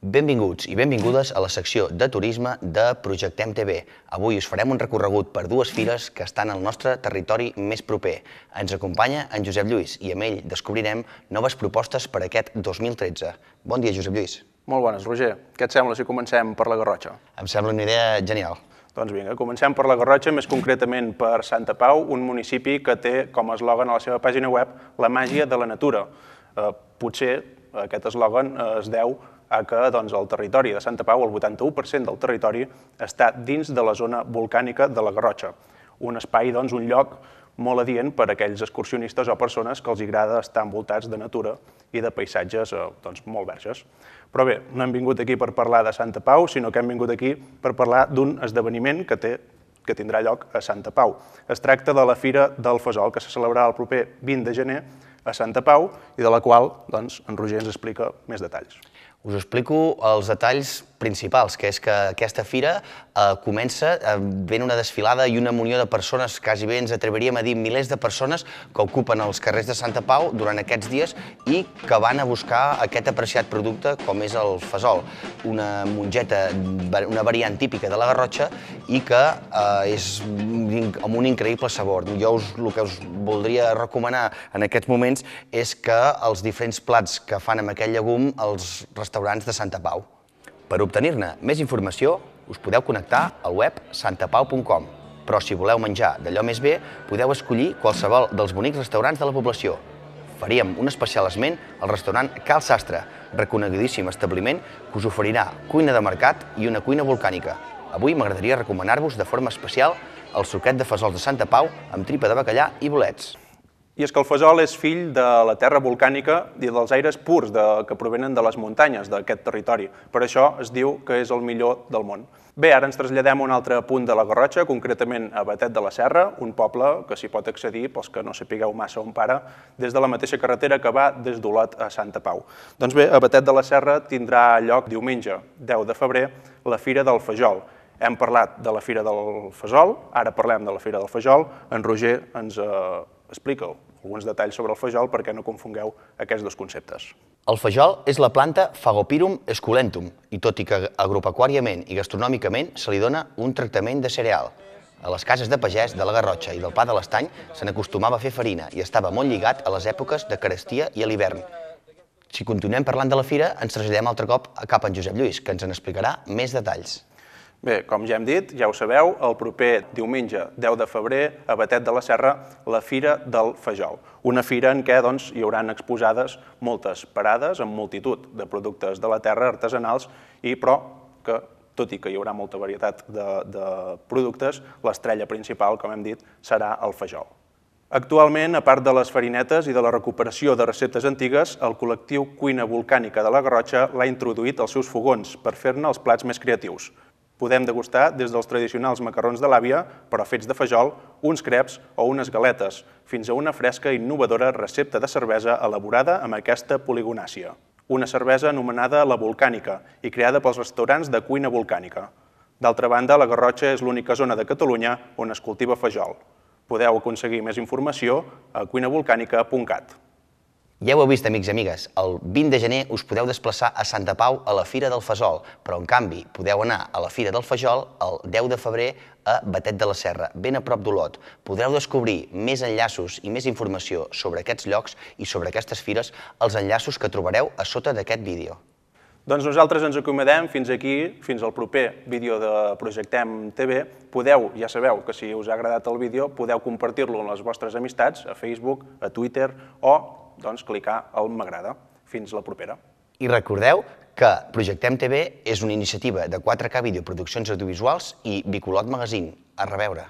Benvinguts i benvingudes a la secció de turisme de Projectem TV. Avui us farem un recorregut per dues fires que estan al nostre territori més proper. Ens acompanya en Josep Lluís i amb ell descobrirem noves propostes per aquest 2013. Bon dia, Josep Lluís. Molt bones, Roger. Què et sembla si comencem per la Garrotxa? Em sembla una idea genial. Doncs vinga, comencem per la Garrotxa, més concretament per Santa Pau, un municipi que té com a eslògan a la seva pàgina web la màgia de la natura. Potser aquest eslògan es deu a que el territori de Santa Pau, el 81% del territori, està dins de la zona volcànica de la Garrotxa. Un espai, un lloc molt adient per a aquells excursionistes o persones que els agrada estar envoltats de natura i de paisatges molt verges. Però bé, no hem vingut aquí per parlar de Santa Pau, sinó que hem vingut aquí per parlar d'un esdeveniment que tindrà lloc a Santa Pau. Es tracta de la Fira del Fesol, que se celebrarà el proper 20 de gener a Santa Pau i de la qual en Roger ens explica més detalls. Us explico els detalls principals, que és que aquesta fira comença ben una desfilada i una munió de persones, quasi bé ens atreviríem a dir milers de persones que ocupen els carrers de Santa Pau durant aquests dies i que van a buscar aquest apreciat producte com és el fesol, una mongeta, una variant típica de la Garrotxa i que és amb un increïble sabor. Jo el que us voldria recomanar en aquests moments és que els diferents plats que fan amb aquest llegum als restaurants de Santa Pau. Per obtenir-ne més informació, us podeu connectar al web santapau.com, però si voleu menjar d'allò més bé, podeu escollir qualsevol dels bonics restaurants de la població. Faríem un especial esment al restaurant Cal Sastre, reconegudíssim establiment que us oferirà cuina de mercat i una cuina volcànica. Avui m'agradaria recomanar-vos de forma especial el suquet de fesols de Santa Pau amb tripa de bacallà i bolets. I és que el fesol és fill de la terra volcànica i dels aires purs que provenen de les muntanyes d'aquest territori. Per això es diu que és el millor del món. Bé, ara ens traslladem a un altre punt de la Garrotxa, concretament a Batet de la Serra, un poble que s'hi pot accedir, pels que no sapigueu massa on para, des de la mateixa carretera que va des d'Olot a Santa Pau. Doncs bé, a Batet de la Serra tindrà lloc diumenge, 10 de febrer, la Fira del Fesol. Hem parlat de la Fira del Fesol, ara parlem de la Fira del Fesol. En Roger ens explica alguns detalls sobre el fesol perquè no confongueu aquests dos conceptes. El fesol és la planta Fagopirum esculentum i tot i que agropecuàriament i gastronòmicament se li dona un tractament de cereal. A les cases de pagès de la Garrotxa i del Pa de l'Estany se n'acostumava a fer farina i estava molt lligat a les èpoques de carestia i a l'hivern. Si continuem parlant de la fira, ens traslladem altre cop cap a en Josep Lluís, que ens en explicarà més detalls. Bé, com ja hem dit, ja ho sabeu, el proper diumenge 10 de febrer a Batet de la Serra, la Fira del Fesol. Una fira en què hi hauran exposades moltes parades amb multitud de productes de la terra artesanals però que, tot i que hi haurà molta varietat de productes, l'estrella principal, com hem dit, serà el fesol. Actualment, a part de les farinetes i de la recuperació de receptes antigues, el col·lectiu Cuina Volcànica de la Garrotxa l'ha introduït als seus fogons per fer-ne els plats més creatius. Podem degustar des dels tradicionals macarrons de l'àvia, però fets de fesol, uns creps o unes galetes, fins a una fresca i innovadora recepta de cervesa elaborada amb aquesta poligonàcia. Una cervesa anomenada la Volcànica i creada pels restaurants de cuina volcànica. D'altra banda, la Garrotxa és l'única zona de Catalunya on es cultiva fesol. Podeu aconseguir més informació a cuinavolcànica.cat. Ja ho heu vist, amics i amigues, el 20 de gener us podeu desplaçar a Santa Pau a la Fira del Fesol, però en canvi podeu anar a la Fira del Fesol el 10 de febrer a Batet de la Serra, ben a prop d'Olot. Podreu descobrir més enllaços i més informació sobre aquests llocs i sobre aquestes fires als enllaços que trobareu a sota d'aquest vídeo. Doncs nosaltres ens acomodem fins aquí, fins al proper vídeo de Projectem TV. Podeu, ja sabeu que si us ha agradat el vídeo, podeu compartir-lo amb les vostres amistats, a Facebook, a Twitter o clicar al m'agrada. Fins la propera. I recordeu que Projectem TV és una iniciativa de 4K Videoproduccions Audiovisuals i Bicolot Magazine. A reveure.